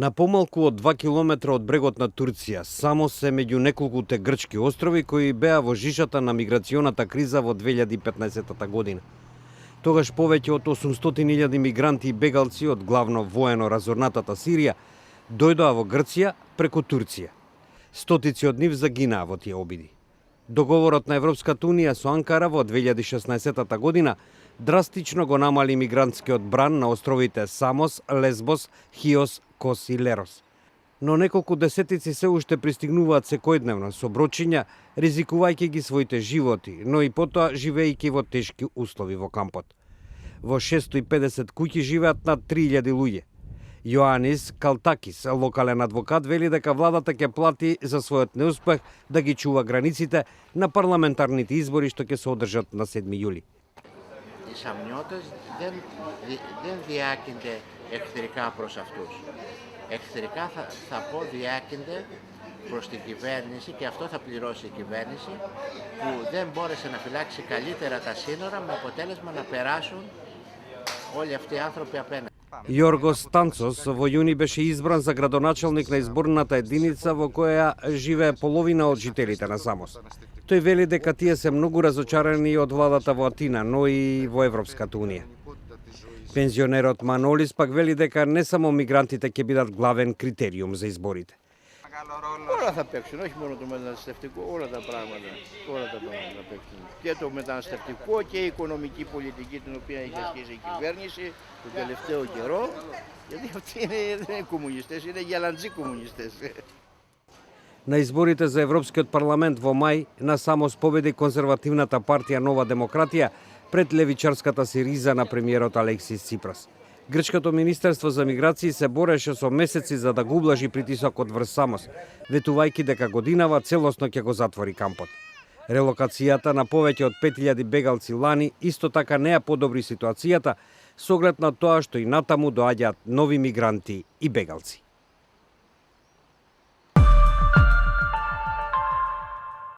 На помалку од 2 километра од брегот на Турција, Самос е меѓу неколкуте грчки острови кои беа во жишата на миграционата криза во 2015 година. Тогаш повеќе од 800.000 мигранти и бегалци од главно воено разорнатата Сирија дојдоа во Грција преку Турција. Стотици од нив загинаа во тие обиди. Договорот на Европската унија со Анкара во 2016 година драстично го намали мигрантскиот бран на островите Самос, Лесбос, Хиос, Кос и Лерос. Но неколку десетици се уште пристигнуваат секојдневно со брочиња, ризикувајќи ги своите животи, но и потоа живејќи во тешки услови во кампот. Во 650 куќи живеат над 3000 луѓе. Јоанис Калтакис, локален адвокат, вели дека владата ќе плати за својот неуспех да ги чува границите на парламентарните избори што ќе се одржат на 7 јули. Οι Σαμνιώτες δεν διάκυνται εχθρικά προς αυτούς. Εχθρικά θα πω διάκυνται προς την κυβέρνηση και αυτό θα πληρώσει η κυβέρνηση που δεν μπόρεσε να φυλάξει καλύτερα τα σύνορα με αποτέλεσμα να περάσουν όλοι αυτοί οι άνθρωποι απέναντι. Јоргос Станцос во јуни беше избран за градоначалник на изборната единица во која живее половина од жителите на Самос. Тој вели дека тие се многу разочарани од владата во Атина, но и во Европската унија. Пензионерот Манолис пак вели дека не само мигрантите ќе бидат главен критериум за изборите. Όλα θα παίξουν, όχι μόνο το μεταναστευτικό, όλα τα πράγματα θα παίξουν. Και το μεταναστευτικό και η οικονομική πολιτική την οποία έχει ασκήσει η κυβέρνηση τον τελευταίο καιρό, γιατί αυτοί δεν είναι κομμουνιστές, είναι γυαλαντζοί κομμουνιστές. На изборите за Европскиот парламент во мај на Самос победи конзервативната партија Нова демократија пред левичарската Сириза на премиерот Алексис Ципрас. Грчкото министерство за миграции се бореше со месеци за да го ублажи притисокот врз Самос, ветувајќи дека годинава целосно ќе го затвори кампот. Релокацијата на повеќе од 5000 бегалци лани исто така не ја подобри ситуацијата, со оглед на тоа што и натаму доаѓаат нови мигранти и бегалци.